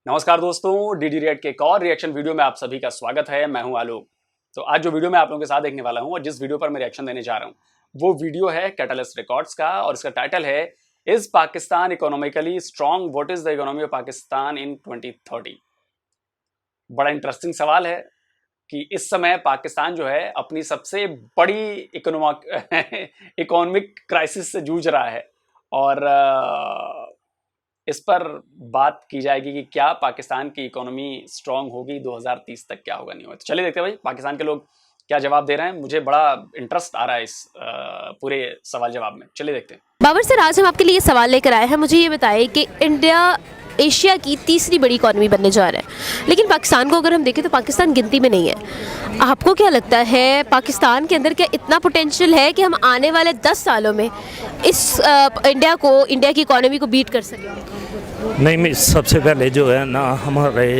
नमस्कार दोस्तों, DD react के एक और रिएक्शन वीडियो में आप सभी का स्वागत है। मैं हूं आलोक। तो आज जो वीडियो मैं आप लोगों के साथ देखने वाला हूं और जिस वीडियो पर मैं रिएक्शन देने जा रहा हूं वो वीडियो है कैटलिस्ट रिकॉर्ड्स का और इसका टाइटल है is Pakistan economically strong, what is the economy of Pakistan in 2030। बड़ा इंटरेस्टिंग सवाल है कि इस समय पाकिस्तान जो है अपनी सबसे बड़ी इकोनॉमिक क्राइसिस से जूझ रहा है और इस पर बात की जाएगी कि क्या पाकिस्तान की इकोनॉमी स्ट्रांग होगी 2030 तक, क्या होगा नहीं होगा। तो चलिए देखते हैं भाई पाकिस्तान के लोग क्या जवाब दे रहे हैं। मुझे बड़ा इंटरेस्ट आ रहा है इस पूरे सवाल जवाब में। चलिए देखते हैं। बाबर सर, आज हम आपके लिए सवाल लेकर आए हैं। मुझे ये बताइए कि इंडिया एशिया की तीसरी बड़ी इकॉनमी बनने जा रहा है, लेकिन पाकिस्तान को अगर हम देखें तो पाकिस्तान गिनती में नहीं है। आपको क्या लगता है पाकिस्तान के अंदर क्या इतना पोटेंशियल है कि हम आने वाले 10 सालों में इस इंडिया की इकॉनमी को बीट कर सकें? नहीं, सबसे पहले जो है ना हमारे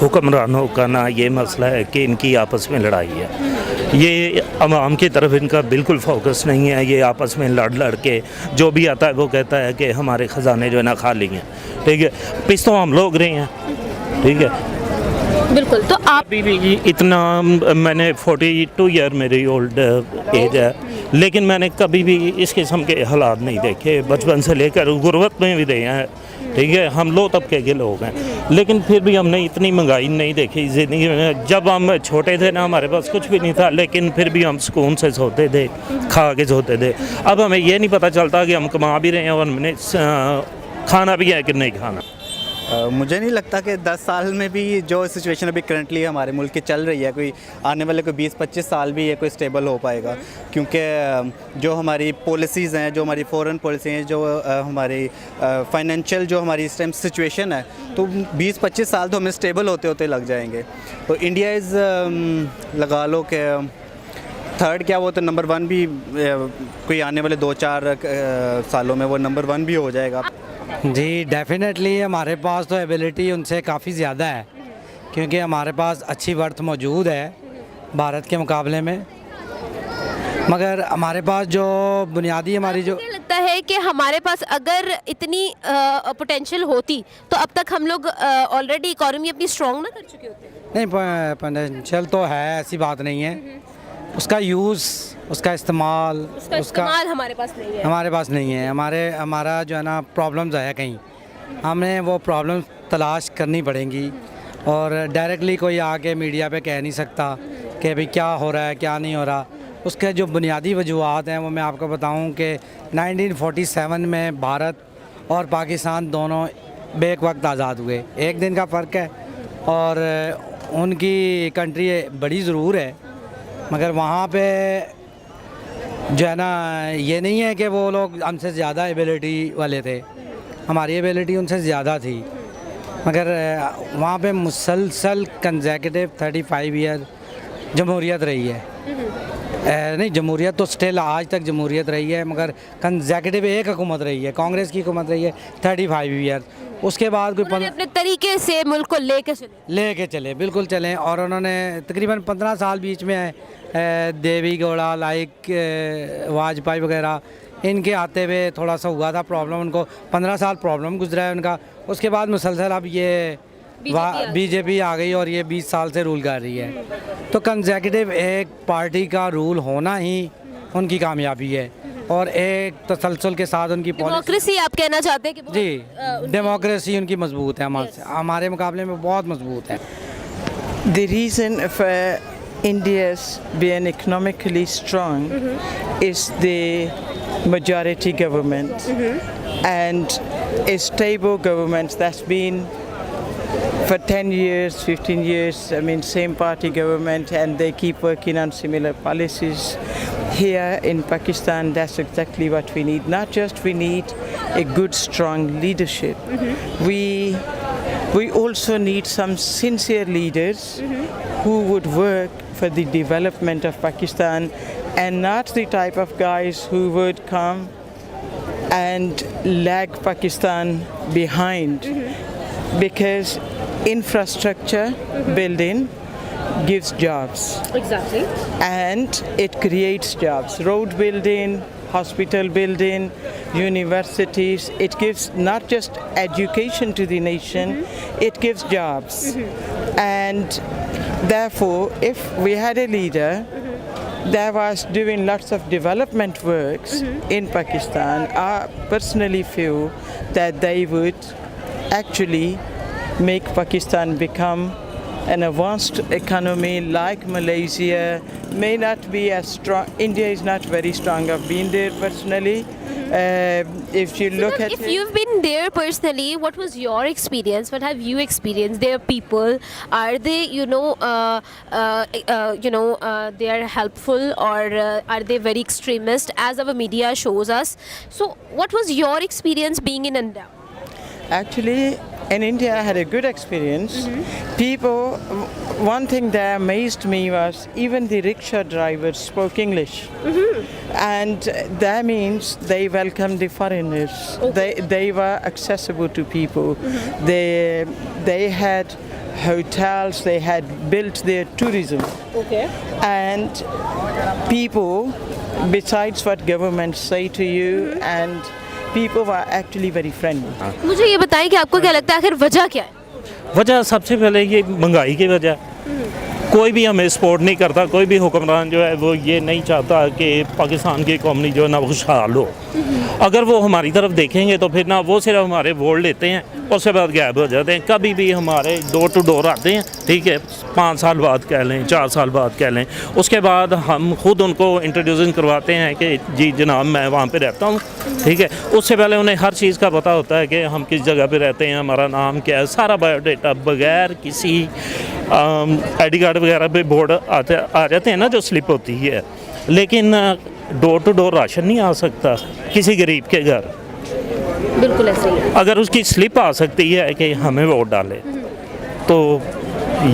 हुक्मरानों का ना ये मसला है कि इनकी आपस में लड़ाई है। ये अवाम की तरफ इनका बिल्कुल फोकस नहीं है। ये आपस में लड़ के जो भी आता है वो कहता है कि हमारे ख़जाने जो है ना खाली हैं। ठीक है, पिस तो हम लोग रहे हैं। ठीक है, बिल्कुल। तो आप भी इतना, मैंने 42 ईयर मेरी ओल्ड एज है, लेकिन मैंने कभी भी इस किस्म के हालात नहीं देखे। बचपन से लेकर गुर्बत में भी रहे हैं। ठीक है, हम लो तबके के लोग हैं, लेकिन फिर भी हमने इतनी महंगाई नहीं देखी ज़िंदगी में। जब हम छोटे थे ना हमारे पास कुछ भी नहीं था, लेकिन फिर भी हम सुकून से सोते थे, खा के सोते थे। अब हमें ये नहीं पता चलता कि हम कमा भी रहे हैं और हमने खाना भी है कि नहीं खाना। मुझे नहीं लगता कि 10 साल में भी जो सिचुएशन अभी करंटली हमारे मुल्क की चल रही है, कोई आने वाले कोई 20-25 साल भी ये कोई स्टेबल हो पाएगा। क्योंकि जो हमारी पॉलिसीज़ हैं, जो हमारी फॉरेन पॉलिसी हैं, जो हमारी फाइनेंशियल जो हमारी इस टाइम सिचुएशन है, तो 20-25 साल तो हमें स्टेबल होते होते लग जाएंगे। तो इंडिया इज़ लगा लो कि थर्ड क्या, वो तो नंबर 1 भी कोई आने वाले 2-4 सालों में वो नंबर 1 भी हो जाएगा। जी डेफिनेटली हमारे पास तो एबिलिटी उनसे काफ़ी ज़्यादा है, क्योंकि हमारे पास अच्छी वर्थ मौजूद है भारत के मुकाबले में। मगर हमारे पास जो बुनियादी हमारी जो मुझे लगता है कि हमारे पास अगर इतनी पोटेंशियल होती तो अब तक हम लोग ऑलरेडी इकोनॉमी अपनी स्ट्रॉन्ग ना कर चुके होते। नहीं, पोटेंशियल तो है, ऐसी बात नहीं है। उसका यूज़, उसका इस्तेमाल हमारे पास नहीं है। हमारा जो है ना प्रॉब्लम्स है कहीं, हमें वो प्रॉब्लम्स तलाश करनी पड़ेंगी। और डायरेक्टली कोई आके मीडिया पे कह नहीं सकता कि भाई क्या हो रहा है क्या नहीं हो रहा। उसके जो बुनियादी वजूहात हैं वो मैं आपको बताऊं कि 1947 में भारत और पाकिस्तान दोनों बेक वक्त आज़ाद हुए। एक दिन का फ़र्क है और उनकी कंट्री बड़ी ज़रूर है, मगर वहाँ पे जो है ना ये नहीं है कि वो लोग हमसे ज़्यादा एबिलिटी वाले थे। हमारी एबिलिटी उनसे ज़्यादा थी, मगर वहाँ पे मुसलसल कंसेक्यूटिव 35 ईयर जमहूरियत रही है। नहीं, जमहूरियत तो स्टिल आज तक जमहूरियत रही है, मगर कंसेक्यूटिव एक हुकूमत रही है, कांग्रेस की हुकूमत रही है 35 ईयर। उसके बाद कोई अपने तरीके से मुल्क को लेके चले, बिल्कुल चलें। और उन्होंने तकरीबन 15 साल बीच में देवी गौड़ा लाइक वाजपेयी वगैरह, इनके आते हुए थोड़ा सा हुआ था प्रॉब्लम। उनको 15 साल प्रॉब्लम गुजरा है उनका। उसके बाद मुसलसल अब ये बीजेपी आ गई और ये 20 साल से रूल कर रही है। तो कंसेक्यूटिव एक पार्टी का रूल होना ही उनकी कामयाबी है और एक तसलसल के साथ उनकी डेमोक्रेसी आप कहना चाहते हैं कि जी डेमोक्रेसी उनकी मजबूत है, हमारे मुकाबले में बहुत मजबूत है। The reason for India's being economically strong is the majority government and a stable government that's been for 10 years, 15 years, I mean, same party government, and they keep working on similar policies. Here in Pakistan, that's exactly what we need. Not just we need a good, strong leadership. We also need some sincere leaders who would work for the development of Pakistan, and not the type of guys who would come and lag Pakistan behind. Because infrastructure building gives jobs. Exactly. And it creates jobs. Road building, hospital building, universities. It gives not just education to the nation, it gives jobs. And therefore, if we had a leader that was doing lots of development works in Pakistan, I personally feel that they would actually make Pakistan become an advanced economy like Malaysia. May not be as strong. India is not very strong. I've been there personally. If you look at if you've been there personally, what was your experience? What have you experienced? Their people, are they, they are helpful, or are they very extremist, as our media shows us? So, what was your experience being in India? Actually, in India, I had a good experience. People, one thing that amazed me was even the rickshaw drivers spoke English, and that means they welcomed the foreigners. They were accessible to people. They had hotels. They had built their tourism. Okay. And people, besides what governments say to you, and people were actually very friendly. मुझे ये बताएं कि आपको क्या लगता है आखिर वजह क्या है? वजह सबसे पहले ये महंगाई की वजह। कोई भी हमें सपोर्ट नहीं करता, कोई भी हुक्मरान जो है वो ये नहीं चाहता कि पाकिस्तान की कौमी जो है ना खुशहाल हो। अगर वो हमारी तरफ देखेंगे तो फिर ना वो सिर्फ हमारे वोट लेते हैं, उसके बाद गायब हो जाते हैं। कभी भी हमारे डोर टू डोर आते हैं, ठीक है, 5 साल बाद कह लें, 4 साल बाद कह लें, उसके बाद हम खुद उनको इंट्रोड्यूस करवाते हैं कि जी जनाब मैं वहाँ पे रहता हूँ, ठीक है। उससे पहले उन्हें हर चीज़ का पता होता है कि हम किस जगह पे रहते हैं, हमारा नाम क्या है, सारा बायोडेटा बगैर किसी ID कार्ड वगैरह पे बोर्ड आ जाते हैं ना, जो स्लिप होती है। लेकिन डोर टू डोर राशन नहीं आ सकता किसी गरीब के घर। बिल्कुल ऐसे ही। अगर उसकी स्लिप आ सकती है कि हमें वोट डाले, तो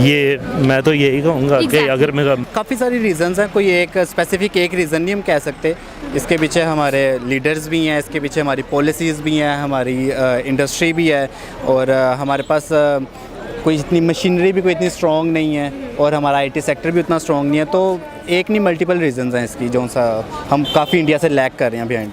ये मैं तो यही कहूँगा कि अगर मेरा काफ़ी सारी रीज़न्स हैं, कोई एक स्पेसिफिक एक रीज़न नहीं हम कह सकते। इसके पीछे हमारे लीडर्स भी हैं, इसके पीछे हमारी पॉलिसीज़ भी हैं, हमारी इंडस्ट्री भी है, और हमारे पास कोई इतनी मशीनरी भी कोई इतनी स्ट्रॉन्ग नहीं है, और हमारा IT सेक्टर भी उतना स्ट्रॉन्ग नहीं है। तो एक नहीं मल्टीपल रीज़न्स हैं इसकी, जो सा हम काफ़ी इंडिया से लैग कर रहे हैं बिहाइंड।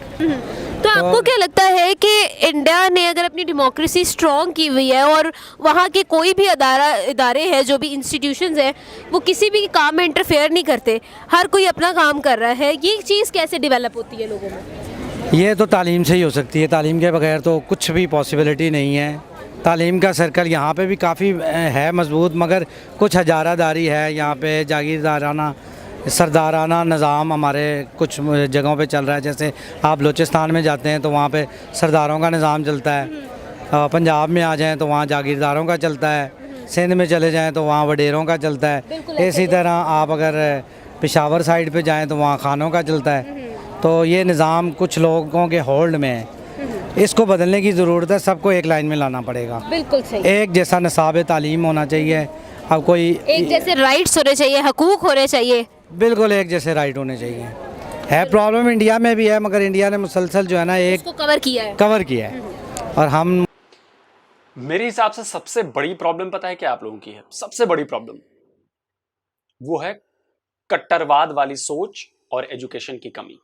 तो आपको क्या लगता है कि इंडिया ने अगर अपनी डेमोक्रेसी स्ट्रॉन्ग की हुई है और वहाँ के कोई भी इदारे हैं, जो भी इंस्टीट्यूशंस हैं, वो किसी भी काम में इंटरफेयर नहीं करते, हर कोई अपना काम कर रहा है, ये चीज़ कैसे डेवलप होती है लोगों में? ये तो तालीम से ही हो सकती है। तालीम के बगैर तो कुछ भी पॉसिबिलिटी नहीं है। तालीम का सर्कल यहाँ पे भी काफ़ी है मजबूत, मगर कुछ हजारादारी है यहाँ पे, जागीरदाराना सरदाराना निज़ाम हमारे कुछ जगहों पे चल रहा है। जैसे आप बलूचिस्तान में जाते हैं तो वहाँ पे सरदारों का निज़ाम चलता है, पंजाब में आ जाएं तो वहाँ जागीरदारों का चलता है, सिंध में चले जाएं तो वहाँ वडेरों का चलता है। इसी तरह आप अगर पेशावर साइड पे जाएं तो वहाँ खानों का चलता है। तो ये निज़ाम कुछ लोगों के होल्ड में है, इसको बदलने की ज़रूरत है। सबको एक लाइन में लाना पड़ेगा। बिल्कुल सही। एक जैसा निसाब तालीम होना चाहिए। अब कोई एक जैसे राइट्स होने चाहिए, हकूक़ होने चाहिए, बिल्कुल एक जैसे राइट होने चाहिए। है प्रॉब्लम इंडिया में भी है, मगर इंडिया ने मुसलसल जो है ना एक उसको कवर किया है। और हम मेरे हिसाब से सबसे बड़ी प्रॉब्लम पता है क्या आप लोगों की है? सबसे बड़ी प्रॉब्लम वो है कट्टरवाद वाली सोच और एजुकेशन की कमी।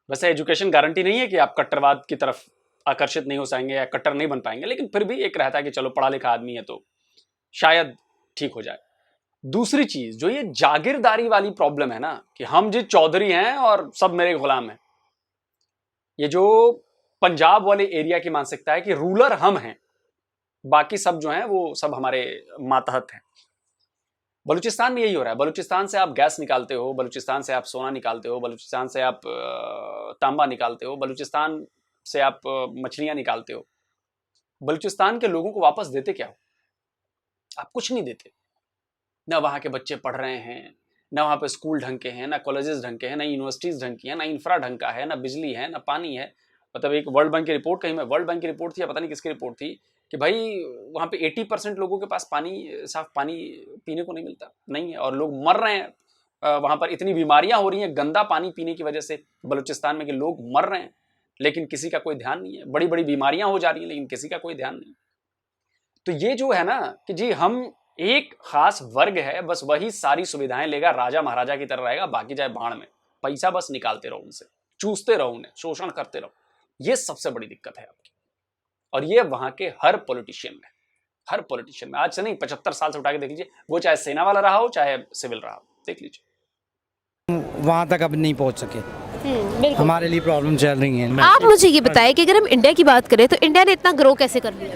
वैसे एजुकेशन गारंटी नहीं है कि आप कट्टरवाद की तरफ आकर्षित नहीं हो जाएंगे या कट्टर नहीं बन पाएंगे, लेकिन फिर भी एक रहता है कि चलो पढ़ा लिखा आदमी है तो शायद ठीक हो जाए। दूसरी चीज जो ये जागीरदारी वाली प्रॉब्लम है ना, कि हम जी चौधरी हैं और सब मेरे गुलाम हैं, ये जो पंजाब वाले एरिया की मानसिकता है कि रूलर हम हैं, बाकी सब जो हैं वो सब हमारे मातहत हैं। बलूचिस्तान में यही हो रहा है। बलूचिस्तान से आप गैस निकालते हो, बलूचिस्तान से आप सोना निकालते हो, बलूचिस्तान से आप तांबा निकालते हो, बलूचिस्तान से आप मछलियां निकालते हो। बलूचिस्तान के लोगों को वापस देते क्या हो? आप कुछ नहीं देते। ना वहाँ के बच्चे पढ़ रहे हैं, ना वहाँ पे स्कूल ढंग के हैं, ना कॉलेजेस ढंग के हैं, ना यूनिवर्सिटीज़ ढंग की हैं, ना इंफ्रा ढंग का है, ना बिजली है, ना पानी है। मतलब एक वर्ल्ड बैंक की रिपोर्ट, कहीं में वर्ल्ड बैंक की रिपोर्ट थी या पता नहीं किसकी रिपोर्ट थी, कि भाई वहाँ पे 80% लोगों के पास पानी, साफ पानी पीने को नहीं मिलता नहीं है, और लोग मर रहे हैं। वहाँ पर इतनी बीमारियाँ हो रही हैं गंदा पानी पीने की वजह से बलूचिस्तान में, कि लोग मर रहे हैं लेकिन किसी का कोई ध्यान नहीं है। बड़ी बड़ी बीमारियाँ हो जा रही हैं लेकिन किसी का कोई ध्यान नहीं। तो ये जो है ना कि जी हम एक खास वर्ग है, बस वही सारी सुविधाएं लेगा, राजा महाराजा की तरह रहेगा, बाकी जाए भाड़ में। पैसा बस निकालते रहो उनसे, चूसते रहो उन्हें, शोषण करते रहो। ये सबसे बड़ी दिक्कत है आपकी, और ये वहां के हर पॉलिटिशियन में आज से नहीं 75 साल से उठा के देख लीजिए, वो चाहे सेना वाला रहा हो चाहे सिविल रहा हो, देख लीजिए। वहाँ तक अब नहीं पहुँच सके, बिल्कुल। हमारे लिए प्रॉब्लम चल रही हैं। आप मुझे ये बताएं कि अगर हम इंडिया की बात करें तो इंडिया ने इतना ग्रो कैसे कर लिया,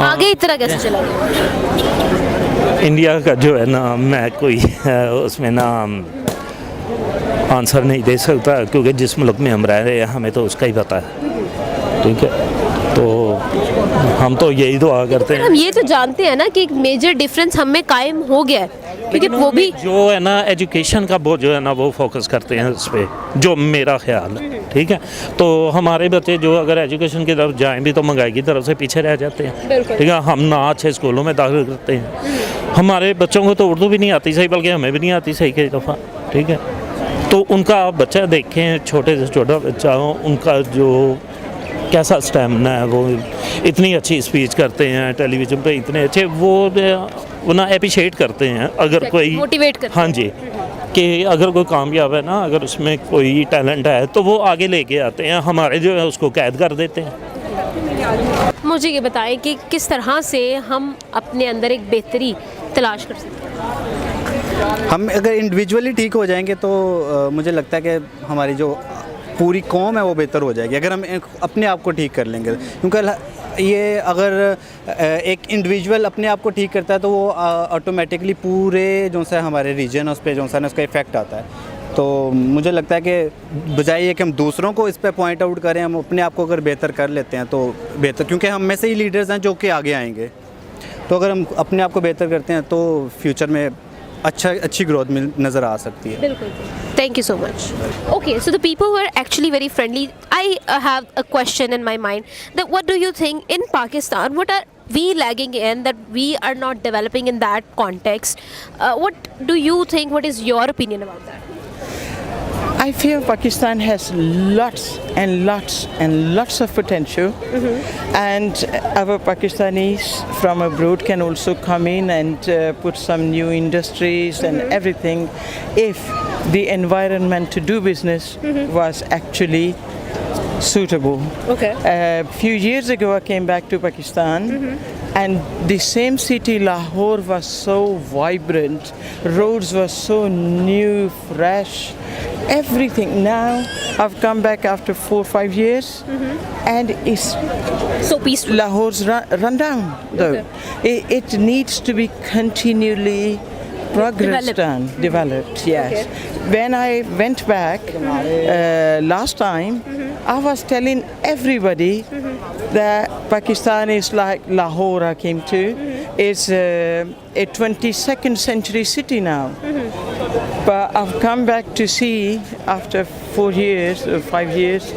आगे इतना कैसे चला गया? इंडिया का जो है ना, मैं कोई उसमें ना आंसर नहीं दे सकता, क्योंकि जिस मुल्क में हम रह रहे हैं हमें तो उसका ही पता है, ठीक है। तो हम तो यही दुआ करते हैं। हम ये तो जानते हैं ना कि एक मेजर डिफरेंस हम में कायम हो गया है, क्योंकि वो भी जो है ना एजुकेशन का वो जो है ना वो फोकस करते हैं उस पर, जो मेरा ख्याल है, ठीक है। तो हमारे बच्चे जो अगर एजुकेशन की तरफ जाएं भी तो महंगाई की तरफ से पीछे रह जाते हैं, ठीक है। हम ना अच्छे स्कूलों में दाखिल करते हैं, हमारे बच्चों को तो उर्दू भी नहीं आती सही, बल्कि हमें भी नहीं आती सही कई दफ़ा, ठीक है। तो उनका बच्चा देखें, छोटे से छोटा बच्चा हो, उनका जो कैसा स्टैमिना है, वो इतनी अच्छी स्पीच करते हैं टेलीविज़न पे, इतने अच्छे वो ना अप्रिशिएट करते हैं अगर कोई मोटिवेट करते हैं। हाँ जी, कि अगर कोई कामयाब है ना, अगर उसमें कोई टैलेंट है तो वो आगे लेके आते हैं, हमारे जो है उसको कैद कर देते हैं। मुझे ये बताएं कि किस तरह से हम अपने अंदर एक बेहतरी तलाश कर सकते हैं। हम अगर इंडिविजुअली ठीक हो जाएंगे तो मुझे लगता है कि हमारी जो पूरी कौम है वो बेहतर हो जाएगी, अगर हम अपने आप को ठीक कर लेंगे। क्योंकि ये अगर एक इंडिविजुअल अपने आप को ठीक करता है तो वो ऑटोमेटिकली पूरे जो सा हमारे रीजन उस पर जो सा उसका इफ़ेक्ट आता है। तो मुझे लगता है कि बजाय ये कि हम दूसरों को इस पर पॉइंट आउट करें, हम अपने आप को अगर बेहतर कर लेते हैं तो बेहतर, क्योंकि हम में से ही लीडर्स हैं जो कि आगे आएंगे। तो अगर हम अपने आप को बेहतर करते हैं तो फ्यूचर में अच्छी ग्रोथ नज़र आ सकती है। बिल्कुल। Thank you so much. Okay, so the people were actually very friendly. I have a question in my mind that what do you think in Pakistan, what are we lagging in that we are not developing in that context? What do you think, what is your opinion about that? I feel Pakistan has lots and lots and lots of potential, and our Pakistanis from abroad can also come in and put some new industries and everything if the environment to do business was actually suitable. Okay. A few years ago I came back to Pakistan, and the same city Lahore was so vibrant, roads were so new, fresh, everything. Now I've come back after 4 or 5 years, and it's So peaceful. Lahore's run down though. It needs to be continually developed, yes. When I went back last time, I was telling everybody that Pakistan is like Lahore I came to. It's a 22nd century city now. But I've come back to see after 4 years or 5 years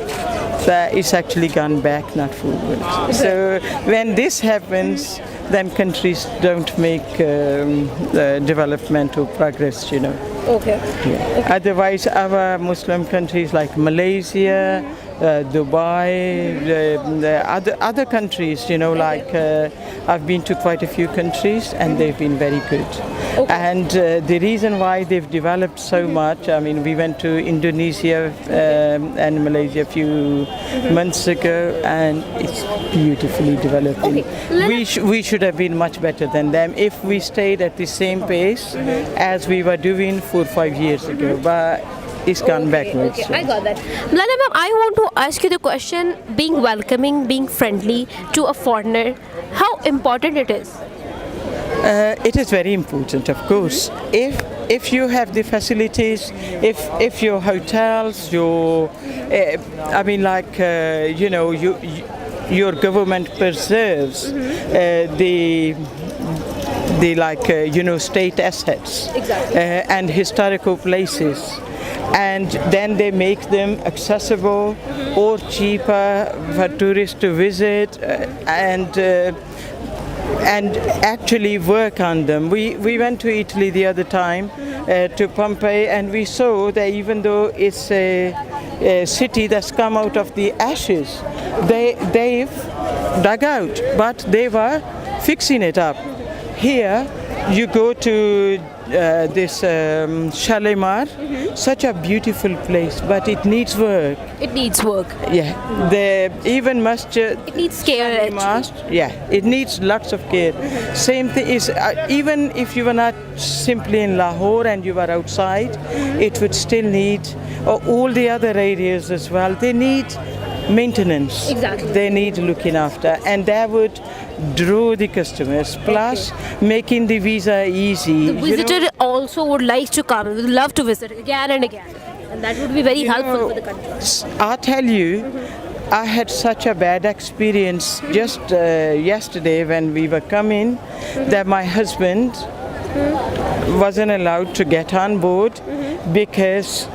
that it's actually gone back, not forward. So when this happens, then countries don't make development or progress, you know. Okay. Yeah. Otherwise, our Muslim countries like Malaysia, Dubai, the other countries, you know, like I've been to quite a few countries and they've been very good. Okay. And the reason why they've developed so much, I mean, we went to Indonesia and Malaysia a few months ago, and it's beautifully developing. Okay. We should have been much better than them if we stayed at the same pace as we were doing 4 or 5 years ago. But it's gone backwards. Okay, I got that. Malala ma'am, I want to ask you the question, being welcoming, being friendly to a foreigner, how important it is? It is very important, of course. If you have the facilities, if your hotels, I mean, like you know, your government preserves the like you know, state assets. Exactly. And historical places, and then they make them accessible or cheaper for tourists to visit, and actually work on them. We went to Italy the other time, to Pompeii, and we saw that even though it's a city that's come out of the ashes, they've dug out, but they were fixing it up. Here, you go to this Shalimar, such a beautiful place, but it needs work. It needs work. Yeah, the even masjid. It needs care. Mosque, yeah, it needs lots of care. Same thing is even if you were not simply in Lahore and you were outside, it would still need all the other areas as well. They need maintenance. Exactly. They need looking after, and that would draw the customers. Plus, making the visa easy. The visitor also would like to come, would love to visit again and again, and that would be very helpful for the country. I tell you, I had such a bad experience just yesterday when we were coming that my husband wasn't allowed to get on board because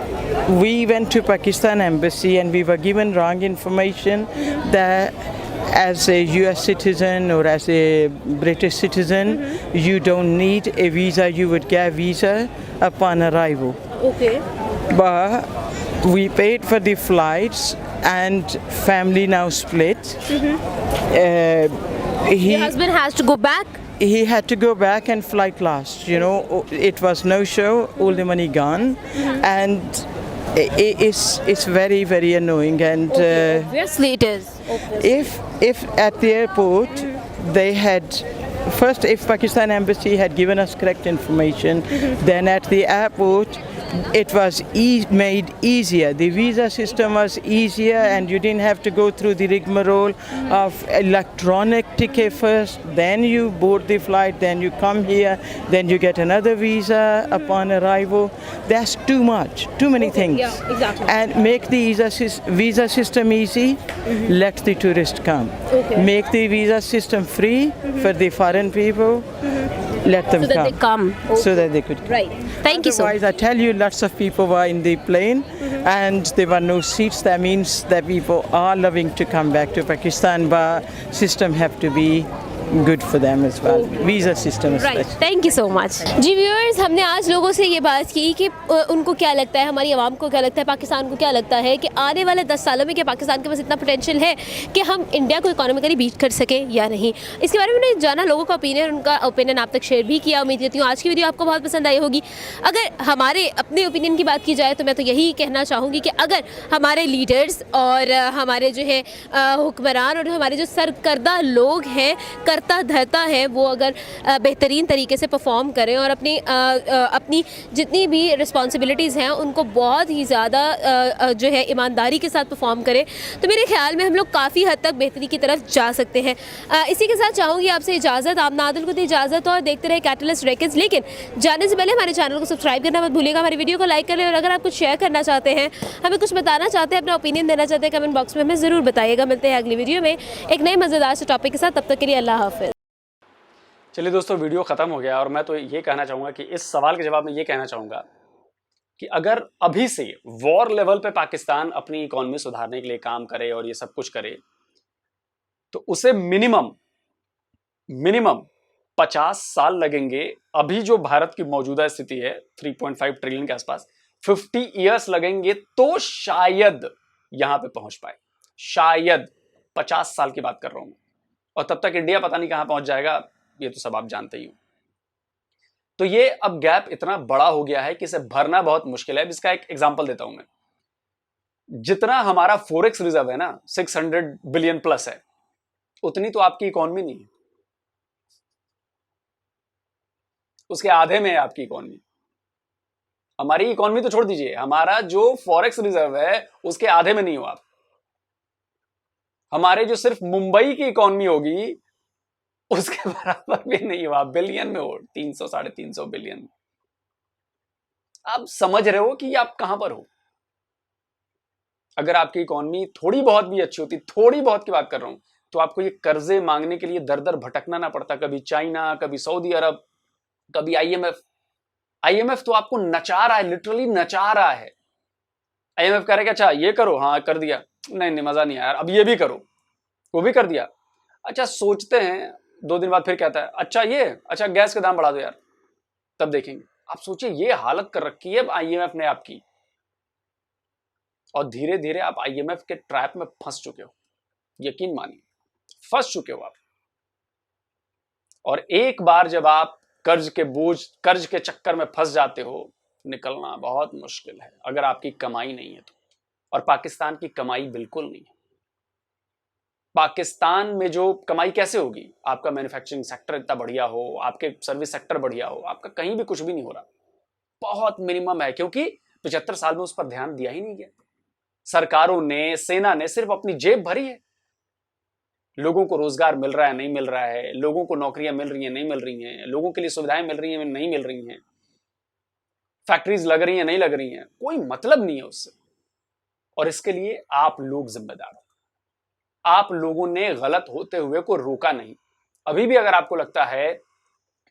we went to Pakistan embassy and we were given wrong information that as a US citizen or as a British citizen, you don't need a visa, you would get a visa upon arrival. Okay. But we paid for the flights and family now split. Your husband has to go back. He had to go back and fly class. You know, it was no show, all the money gone, and it's very, very annoying. And Obviously it is. if at the airport they had first, if Pakistan embassy had given us correct information, then at the airport it was made easier. The visa system was easier, and you didn't have to go through the rigmarole of electronic ticket first, then you board the flight, then you come here, then you get another visa upon arrival. That's too much, too many things. Yeah, exactly. And make the visa system easy, let the tourist come. Okay. Make the visa system free for the foreign people, let them So that they come. so that they could come. Right. Thank you so much. Otherwise, I tell you, lots of people were in the plane and there were no seats. That means that people are loving to come back to Pakistan, but system have to be good for them as well. Visa system right especially. Thank you so much जी viewers, हमने आज लोगों से ये बात की कि उनको क्या लगता है, हमारी आवाम को क्या लगता है, पाकिस्तान को क्या लगता है कि आने वाले 10 सालों में क्या पाकिस्तान के पास इतना पोटेंशियल है कि हम इंडिया को इकोनॉमिकली बीट कर सकें या नहीं। इसके बारे में मैंने जाना, लोगों का ओपिनियन, उनका ओपिनियन आप तक शेयर भी किया। उम्मीद करती हूँ आज की वीडियो आपको बहुत पसंद आई होगी। अगर हमारे अपने ओपिनियन की बात की जाए तो मैं तो यही कहना चाहूँगी कि अगर हमारे लीडर्स और हमारे जो है हुक्मरान और हमारे जो सरकर्दा लोग हैं, करता धरता है, वो अगर बेहतरीन तरीके से परफॉर्म करें और अपनी जितनी भी रिस्पॉन्सिबिलिटीज़ हैं उनको बहुत ही ज़्यादा जो है ईमानदारी के साथ परफॉर्म करें, तो मेरे ख्याल में हम लोग काफ़ी हद तक बेहतरी की तरफ जा सकते हैं। इसी के साथ चाहूँगी आपसे इजाज़त, आप नादिल को दी इजाज़त और देखते रहे कैटलिस्ट रेकॉर्ड्स। लेकिन जाने से पहले हमारे चैनल को सब्सक्राइब करना मत भूलिएगा, हमारी वीडियो को लाइक करें और अगर आप कुछ शेयर करना चाहते हैं, हमें कुछ बताना चाहते हैं, अपना ओपिनियन देना चाहते हैं, कमेंट बॉक्स में हमें ज़रूर बताइएगा। मिलते हैं अगली वीडियो में एक नए मज़ेदार से टॉपिक के साथ, तब तक के लिए अल्लाह हाफ़िज़। चलिए दोस्तों, वीडियो ख़त्म हो गया और मैं तो ये कहना चाहूँगा कि इस सवाल के जवाब में ये कहना चाहूँगा कि अगर अभी से वॉर लेवल पे पाकिस्तान अपनी इकोनॉमी सुधारने के लिए काम करे और ये सब कुछ करे, तो उसे मिनिमम 50 साल लगेंगे। अभी जो भारत की मौजूदा स्थिति है 3.5 ट्रिलियन के आसपास, 50 ईयर्स लगेंगे तो शायद यहां पे पहुंच पाए। शायद 50 साल की बात कर रहा हूं, और तब तक इंडिया पता नहीं कहां पहुंच जाएगा, ये तो सब आप जानते ही हो। तो ये अब गैप इतना बड़ा हो गया है कि इसे भरना बहुत मुश्किल है। इसका एक एग्जांपल देता हूं मैं। जितना हमारा फॉरेक्स रिजर्व है ना 600 बिलियन प्लस है, उतनी तो आपकी इकोनॉमी नहीं है, उसके आधे में है आपकी इकोनॉमी। हमारी इकोनॉमी तो छोड़ दीजिए, हमारा जो फॉरेक्स रिजर्व है उसके आधे में नहीं हो आप। हमारे जो सिर्फ मुंबई की इकोनॉमी होगी उसके बराबर भी नहीं हो आप, बिलियन में हो, 300 साढ़े 300 बिलियन। आप समझ रहे हो कि आप कहां पर हो। अगर आपकी इकोनॉमी थोड़ी बहुत भी अच्छी होती, थोड़ी बहुत की बात कर रहा हूं, तो आपको ये कर्जे मांगने के लिए दर दर भटकना ना पड़ता। कभी चाइना, कभी सऊदी अरब, कभी आईएमएफ तो आपको नचा रहा है, लिटरली नचा रहा है। आईएमएफ कह रहा है कि अच्छा ये करो, हाँ कर दिया, नहीं मजा नहीं आया यार, अब ये भी करो, वो भी कर दिया। अच्छा सोचते हैं 2 दिन बाद फिर कहता है अच्छा गैस के दाम बढ़ा दो यार, तब देखेंगे। आप सोचिए ये हालत कर रखी है आईएमएफ ने आपकी, और धीरे धीरे आप आईएमएफ के ट्रैप में फंस चुके हो। यकीन मानिए फंस चुके हो आप। और एक बार जब आप कर्ज के चक्कर में फंस जाते हो, निकलना बहुत मुश्किल है अगर आपकी कमाई नहीं है तो। और पाकिस्तान की कमाई बिल्कुल नहीं है। पाकिस्तान में जो कमाई कैसे होगी? आपका मैन्युफैक्चरिंग सेक्टर इतना बढ़िया हो, आपके सर्विस सेक्टर बढ़िया हो, आपका कहीं भी कुछ भी नहीं हो रहा, बहुत मिनिमम है, क्योंकि 75 साल में उस पर ध्यान दिया ही नहीं गया। सरकारों ने, सेना ने सिर्फ अपनी जेब भरी है। लोगों को रोजगार मिल रहा है, नहीं मिल रहा है, लोगों को नौकरियां मिल रही हैं, नहीं मिल रही हैं, लोगों के लिए सुविधाएं मिल रही हैं, नहीं मिल रही हैं, फैक्ट्रीज लग रही हैं, नहीं लग रही हैं, कोई मतलब नहीं है उससे। और इसके लिए आप लोग जिम्मेदार हो। आप लोगों ने गलत होते हुए को रोका नहीं। अभी भी अगर आपको लगता है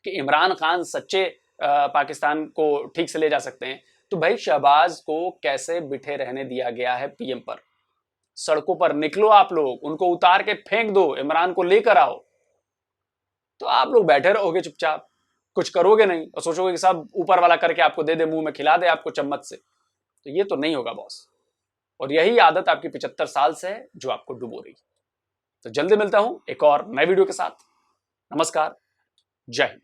कि इमरान खान सच्चे पाकिस्तान को ठीक से ले जा सकते हैं, तो भाई शहबाज को कैसे बिठे रहने दिया गया है पीएम पर? सड़कों पर निकलो आप लोग, उनको उतार के फेंक दो, इमरान को लेकर आओ। तो आप लोग बैठे रहोगे चुपचाप, कुछ करोगे नहीं और सोचोगे कि सब ऊपर वाला करके आपको दे दे, मुंह में खिला दे आपको चम्मच से। तो ये तो नहीं होगा बॉस। और यही आदत आपकी 75 साल से है जो आपको डुबो रही। तो जल्दी मिलता हूं एक और नए वीडियो के साथ। नमस्कार, जय हिंद।